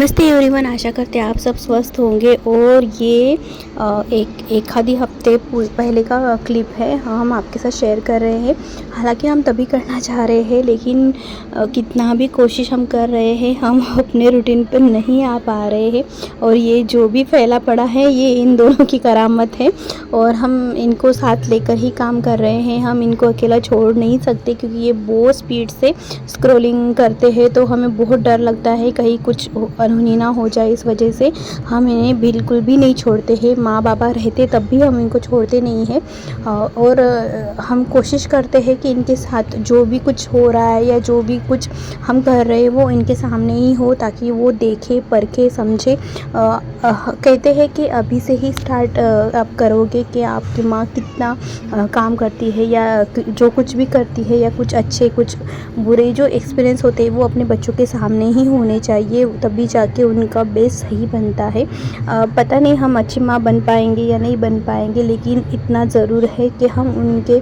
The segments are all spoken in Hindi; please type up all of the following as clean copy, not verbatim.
नमस्ते एवरीवन, आशा करते हैं आप सब स्वस्थ होंगे। और ये एक आधे हफ्ते पहले का क्लिप है, हम आपके साथ शेयर कर रहे हैं। हालांकि हम तभी करना चाह रहे हैं, लेकिन कितना भी कोशिश हम कर रहे हैं, हम अपने रूटीन पर नहीं आ पा रहे हैं। और ये जो भी फैला पड़ा है, ये इन दोनों की करामत है और हम इनको साथ लेकर ही काम कर रहे हैं। हम इनको अकेला छोड़ नहीं सकते, क्योंकि ये बहुत स्पीड से स्क्रॉलिंग करते हैं, तो हमें बहुत डर लगता है कहीं कुछ अनहोनी ना हो जाए। इस वजह से हम इन्हें बिल्कुल भी नहीं छोड़ते हैं। माँ बाबा रहते तब भी हम इनको छोड़ते नहीं हैं। और हम कोशिश करते हैं कि इनके साथ जो भी कुछ हो रहा है या जो भी कुछ हम कर रहे हैं वो इनके सामने ही हो, ताकि वो देखे, परखे, समझे। कहते हैं कि अभी से ही स्टार्ट आप करोगे कि आपकी माँ कितना काम करती है या जो कुछ भी करती है, या कुछ अच्छे कुछ बुरे जो एक्सपीरियंस होते हैं वो अपने बच्चों के सामने ही होने चाहिए, तभी जाके उनका बेस सही बनता है। पता नहीं हम अच्छी माँ बन पाएंगे या नहीं बन पाएंगे, लेकिन इतना ज़रूर है कि हम उनके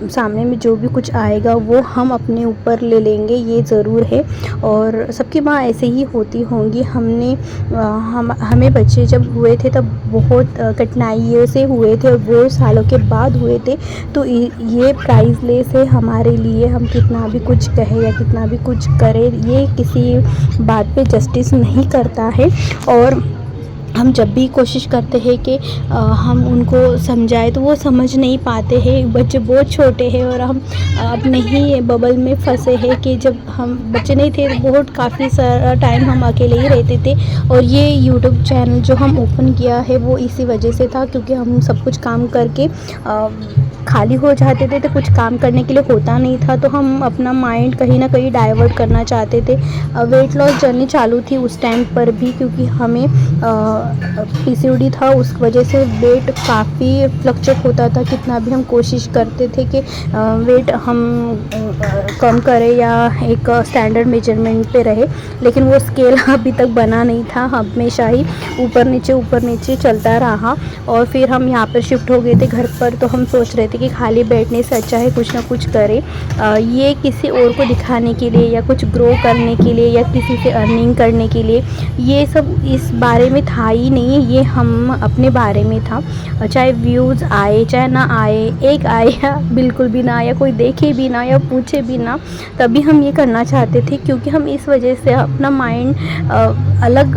सामने में जो भी कुछ आएगा वो हम अपने ऊपर ले लेंगे, ये ज़रूर है। और सबकी माँ ऐसे ही होती होंगी। हमें बच्चे जब हुए थे तब बहुत कठिनाइयों से हुए थे और बहुत सालों के बाद हुए थे, तो ये प्राइसलेस है हमारे लिए। हम कितना भी कुछ कहें या कितना भी कुछ करें, ये किसी बात पे जस्टिस नहीं करता है। और हम जब भी कोशिश करते हैं कि हम उनको समझाएं, तो वो समझ नहीं पाते हैं। बच्चे बहुत छोटे हैं और हम अपने ही बबल में फंसे हैं कि जब हम बच्चे नहीं थे तो बहुत काफ़ी सारा टाइम हम अकेले ही रहते थे। और ये यूट्यूब चैनल जो हम ओपन किया है वो इसी वजह से था, क्योंकि हम सब कुछ काम करके खाली हो जाते थे, तो कुछ काम करने के लिए होता नहीं था, तो हम अपना माइंड कहीं ना कहीं डाइवर्ट करना चाहते थे। वेट लॉस जर्नी चालू थी उस टाइम पर भी, क्योंकि हमें पीसीओडी था, उस वजह से वेट काफ़ी फ्लक्चुएट होता था। कितना भी हम कोशिश करते थे कि वेट हम कम करें या एक स्टैंडर्ड मेजरमेंट पे रहे, लेकिन वो स्केल अभी तक बना नहीं था। हमेशा ही ऊपर नीचे चलता रहा। और फिर हम यहाँ पर शिफ्ट हो गए थे घर पर, तो हम सोच रहे थे कि खाली बैठने से अच्छा है कुछ ना कुछ करें। ये किसी और को दिखाने के लिए या कुछ ग्रो करने के लिए या किसी से अर्निंग करने के लिए, ये सब इस बारे में था ही नहीं। ये हम अपने बारे में था। चाहे व्यूज़ आए चाहे ना आए, एक आए या बिल्कुल भी ना, या कोई देखे भी ना या पूछे भी ना, तभी हम ये करना चाहते थे, क्योंकि हम इस वजह से अपना माइंड अलग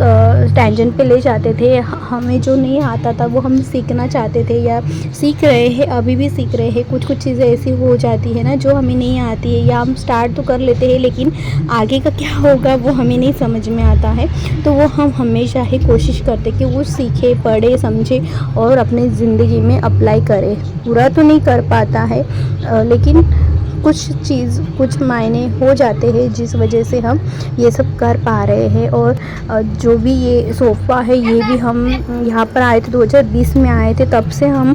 टेंजेंट पे ले जाते थे। हमें जो नहीं आता था वो हम सीखना चाहते थे, या सीख रहे हैं, अभी भी सीख रहे हैं। कुछ चीज़ें ऐसी हो जाती है ना जो हमें नहीं आती है, या हम स्टार्ट तो कर लेते हैं, लेकिन आगे का क्या होगा वो हमें नहीं समझ में आता है। तो वो हम हमेशा ही कोशिश करते कि वो सीखे, पढ़े, समझे और अपनी ज़िंदगी में अप्लाई करे। पूरा तो नहीं कर पाता है, लेकिन कुछ मायने हो जाते हैं, जिस वजह से हम ये सब कर पा रहे हैं। और जो भी ये सोफ़ा है, ये भी हम यहाँ पर आए थे 2020 में आए थे, तब से हम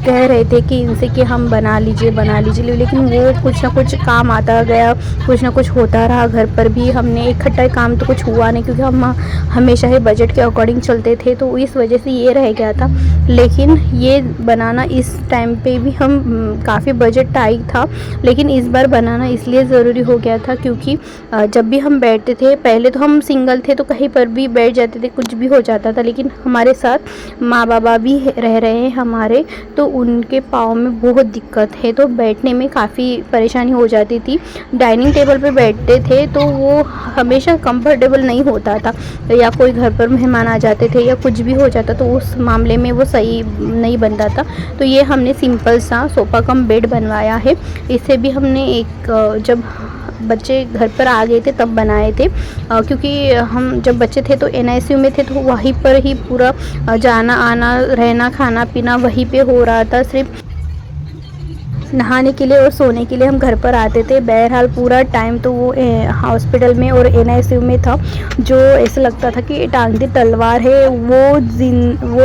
कह रहे थे कि इनसे कि हम बना लीजिए, लेकिन वो कुछ ना कुछ काम आता गया, कुछ ना कुछ होता रहा। घर पर भी हमने इकट्ठा काम तो कुछ हुआ नहीं, क्योंकि हम हमेशा ही बजट के अकॉर्डिंग चलते थे, तो इस वजह से ये रह गया था। लेकिन ये बनाना इस टाइम पे भी हम काफ़ी बजट टाइट था, लेकिन इस बार बनाना इसलिए ज़रूरी हो गया था क्योंकि जब भी हम बैठते थे, पहले तो हम सिंगल थे तो कहीं पर भी बैठ जाते थे, कुछ भी हो जाता था, लेकिन हमारे साथ माँ बाबा भी रह रहे हैं हमारे, तो उनके पाँव में बहुत दिक्कत है, तो बैठने में काफ़ी परेशानी हो जाती थी। डाइनिंग टेबल पे बैठते थे तो वो हमेशा कंफर्टेबल नहीं होता था, या कोई घर पर मेहमान आ जाते थे या कुछ भी हो जाता, तो उस मामले में वो सही नहीं बनता था। तो ये हमने सिंपल सा सोफ़ा कम बेड बनवाया है। इसे भी हमने जब बच्चे घर पर आ गए थे तब बनाए थे, क्योंकि हम जब बच्चे थे तो NICU में थे, तो वहीं पर ही पूरा जाना आना, रहना, खाना पीना वहीं पे हो रहा था। सिर्फ नहाने के लिए और सोने के लिए हम घर पर आते थे। बहरहाल पूरा टाइम तो वो हॉस्पिटल में और NICU में था, जो ऐसा लगता था कि टांगती तलवार है। वो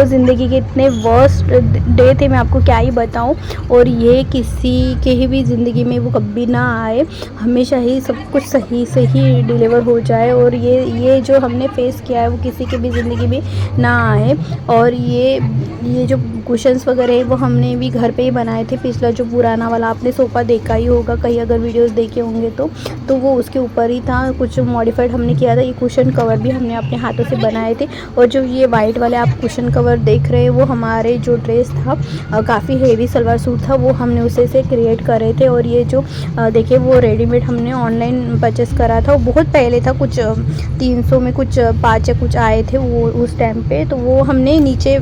ज़िंदगी के इतने वर्स्ट डे थे, मैं आपको क्या ही बताऊं। और ये किसी के भी ज़िंदगी में वो कभी ना आए, हमेशा ही सब कुछ सही से ही डिलीवर हो जाए। और ये जो हमने फेस किया है वो किसी के भी ज़िंदगी में ना आए। और ये जो कुशन्स वगैरह है वो हमने भी घर पे ही बनाए थे। पिछला जो पुराना फुटाना वाला आपने सोफ़ा देखा ही होगा कहीं, अगर वीडियोस देखे होंगे तो वो उसके ऊपर ही था। कुछ मॉडिफाइड हमने किया था। ये कुशन कवर भी हमने अपने हाथों से बनाए थे। और जो ये वाइट वाले आप कुशन कवर देख रहे हैं वो हमारे जो ड्रेस था, काफ़ी हेवी सलवार सूट था, वो हमने उसे से क्रिएट करे थे। और ये जो देखिए वो रेडीमेड हमने ऑनलाइन परचेस करा था। वो बहुत पहले था, कुछ 300 में कुछ 5 या कुछ आए थे वो उस टाइम पे। तो वो हमने नीचे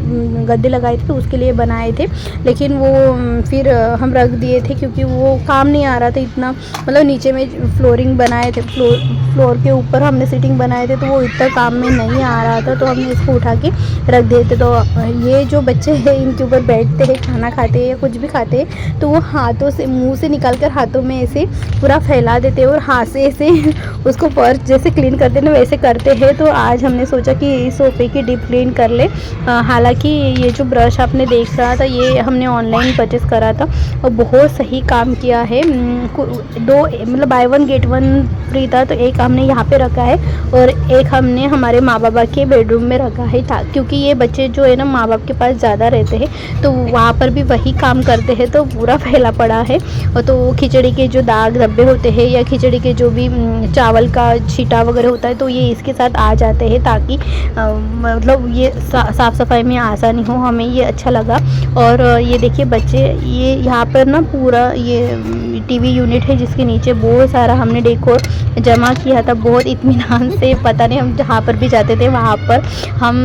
गद्दे लगाए थे तो उसके लिए बनाए थे, लेकिन वो फिर हम रख दिए थे क्योंकि वो काम नहीं आ रहा था इतना। मतलब नीचे में फ्लोरिंग बनाए थे, फ्लोर के ऊपर हमने सीटिंग बनाए थे, तो वो इतना काम में नहीं आ रहा था, तो हमने इसको उठा के रख दिए थे। तो ये जो बच्चे हैं इनके ऊपर बैठते हैं, खाना खाते हैं या कुछ भी खाते हैं, तो वो हाथों से मुंह से निकाल कर हाथों में ऐसे पूरा फैला देते हैं और हाथ से ऐसे उसको फर्श जैसे क्लीन करते ना वैसे करते हैं। तो आज हमने सोचा कि इस सोफ़े की डीप क्लीन कर ले। हालांकि ये जो ब्रश आपने देख रहा था ये हमने ऑनलाइन परचेस करा था और बहुत सही काम किया है। दो मतलब by one get one free था, तो एक हमने यहाँ पे रखा है और एक हमने हमारे माँ बाबा के बेडरूम में रखा है था, क्योंकि ये बच्चे जो है ना माँ बाप के पास ज़्यादा रहते हैं, तो वहाँ पर भी वही काम करते हैं, तो पूरा फैला पड़ा है। और तो खिचड़ी के जो दाग धब्बे होते हैं या खिचड़ी के जो भी चावल का छींटा वगैरह होता है, तो ये इसके साथ आ जाते हैं, ताकि मतलब ये साफ़ सफाई में आसानी हो। हमें ये अच्छा लगा। और ये देखिए बच्चे, ये यहाँ पर ना पूरा ये टीवी यूनिट है जिसके नीचे बहुत सारा हमने डेकोर जमा किया था, बहुत इत्मीनान से। पता नहीं, हम जहाँ पर भी जाते थे वहाँ पर हम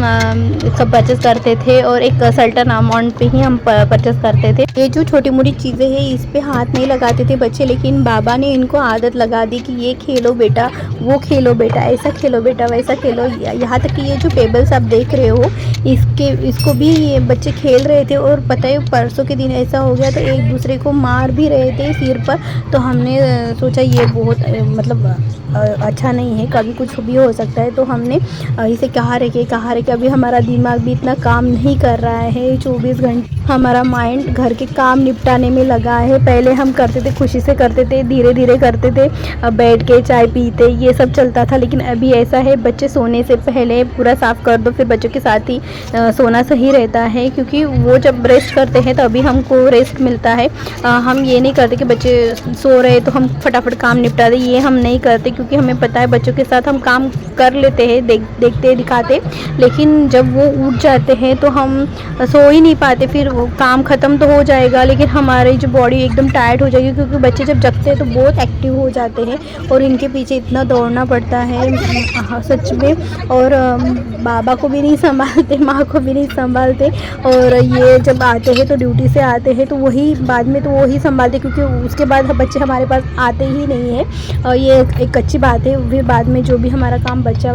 सब परचेस करते थे और एक सर्टन अमाउंट पे ही हम परचेस करते थे। ये जो छोटी मोटी चीज़ें हैं इस पे हाथ नहीं लगाते थे बच्चे, लेकिन बाबा ने इनको आदत लगा दी कि ये खेलो बेटा, वो खेलो बेटा, ऐसा खेलो बेटा, वैसा खेलो। यहाँ तक कि ये जो पेबल्स आप देख रहे हो इसको भी ये बच्चे खेल रहे थे। और पता है परसों के दिन ऐसा हो गया तो एक दूसरे को मार भी रहे थे सिर पर। तो हमने सोचा ये बहुत मतलब अच्छा नहीं है, कभी कुछ भी हो सकता है। तो हमने इसे कहाँ रखे। अभी हमारा दिमाग भी इतना काम नहीं कर रहा है, 24 घंटे हमारा माइंड घर के काम निपटाने में लगा है। पहले हम करते थे, खुशी से करते थे, धीरे धीरे करते थे, बैठ के चाय पीते, ये सब चलता था। लेकिन अभी ऐसा है, बच्चे सोने से पहले पूरा साफ़ कर दो, फिर बच्चों के साथ ही सोना सही रहता है, क्योंकि वो जब रेस्ट करते हैं तभी हमको रेस्ट मिलता है। हम ये नहीं करते कि बच्चे सो रहे तो हम फटाफट काम निपटा दें, ये हम नहीं करते, क्योंकि हमें पता है बच्चों के साथ हम काम कर लेते हैं, देखते दिखाते, लेकिन जब वो उठ जाते हैं तो हम सो ही नहीं पाते। फिर वो काम ख़त्म तो हो जाएगा लेकिन हमारी जो बॉडी एकदम टायर्ड हो जाएगी, क्योंकि बच्चे जब जगते हैं तो बहुत एक्टिव हो जाते हैं और इनके पीछे इतना दौड़ना पड़ता है सच में। और बाबा को भी नहीं संभालते, माँ को भी नहीं संभालते, और ये जब आते हैं तो ड्यूटी से आते हैं तो वही बाद में तो वही संभालते, क्योंकि उसके बाद बच्चे हमारे पास आते ही नहीं है। और ये एक अच्छी बात है। फिर बाद में जो भी हमारा काम बच्चा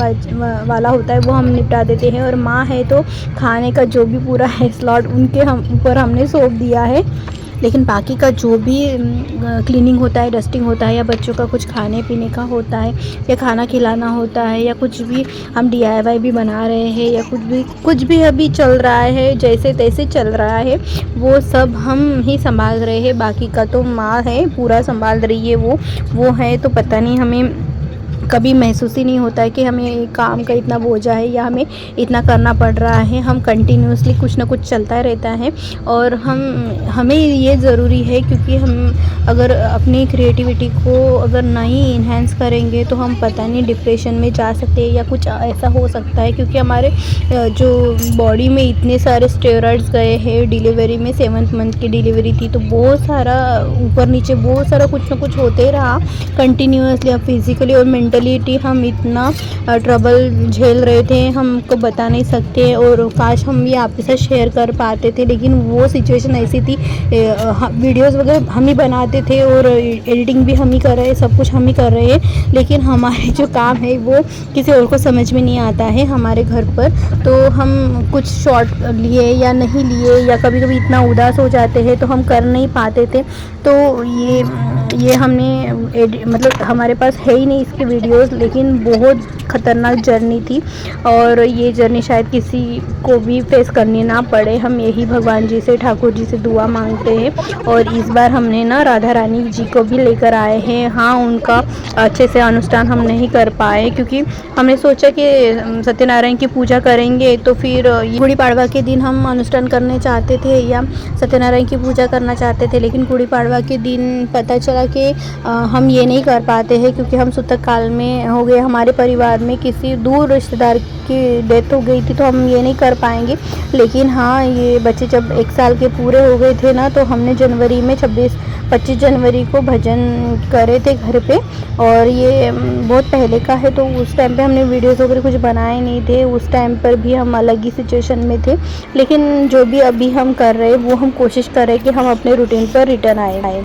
वाला होता है वो हम निपटा देते हैं। और माँ है तो खाने का जो भी पूरा है स्लॉट उनके ऊपर हमने सौंप दिया है। लेकिन बाकी का जो भी क्लीनिंग होता है, डस्टिंग होता है, या बच्चों का कुछ खाने पीने का होता है, या खाना खिलाना होता है, या कुछ भी हम DIY भी बना रहे हैं, या कुछ भी अभी चल रहा है, जैसे तैसे चल रहा है, वो सब हम ही संभाल रहे हैं। बाकी का तो माँ है पूरा संभाल रही है। वो है तो पता नहीं, हमें कभी महसूस ही नहीं होता है कि हमें काम का इतना बोझा है या हमें इतना करना पड़ रहा है। हम कंटिन्यूसली कुछ ना कुछ चलता रहता है और हमें ये ज़रूरी है, क्योंकि हम अगर अपनी क्रिएटिविटी को अगर नहीं इन्हेंस करेंगे तो हम पता नहीं डिप्रेशन में जा सकते हैं या कुछ ऐसा हो सकता है। क्योंकि हमारे जो बॉडी में इतने सारे स्टेरॉइड्स गए हैं, डिलीवरी में 7th मंथ की डिलीवरी थी, तो बहुत सारा ऊपर नीचे बहुत सारा कुछ ना कुछ होते रहा कंटिन्यूसली। फिज़िकली और मेंटलिटी हम इतना ट्रबल झेल रहे थे, हमको बता नहीं सकते। और काश हम ये आपके साथ शेयर कर पाते थे, लेकिन वो सिचुएशन ऐसी थी। वीडियोस वगैरह हम ही बनाते थे और एडिटिंग भी हम ही कर रहे हैं, सब कुछ हम ही कर रहे हैं, लेकिन हमारे जो काम है वो किसी और को समझ में नहीं आता है हमारे घर पर। तो हम कुछ शॉर्ट लिए या नहीं लिए, या कभी कभी इतना उदास हो जाते हैं तो हम कर नहीं पाते थे। तो ये हमने मतलब हमारे पास है ही नहीं इसके वीडियोस, लेकिन बहुत ख़तरनाक जर्नी थी और ये जर्नी शायद किसी को भी फेस करनी ना पड़े। हम यही भगवान जी से, ठाकुर जी से दुआ मांगते हैं। और इस बार हमने ना राधा रानी जी को भी लेकर आए हैं। हाँ, उनका अच्छे से अनुष्ठान हम नहीं कर पाए क्योंकि हमने सोचा कि सत्यनारायण की पूजा करेंगे तो फिर गुड़ी पाड़वा के दिन हम अनुष्ठान करने चाहते थे या सत्यनारायण की पूजा करना चाहते थे, लेकिन गुड़ी पाड़वा के दिन पता चला कि हम ये नहीं कर पाते हैं क्योंकि हम सूतक काल में हो गए, हमारे परिवार में किसी दूर रिश्तेदार की डेथ हो गई थी, तो हम ये नहीं कर पाएंगे। लेकिन हाँ, ये बच्चे जब 1 साल के पूरे हो गए थे ना, तो हमने जनवरी में 25 जनवरी को भजन करे थे घर पे। और ये बहुत पहले का है, तो उस टाइम पे हमने वीडियोस वगैरह कुछ बनाए नहीं थे। उस टाइम पर भी हम अलग ही सिचुएशन में थे, लेकिन जो भी अभी हम कर रहे हैं वो हम कोशिश कर रहे हैं कि हम अपने रूटीन पर रिटर्न आए।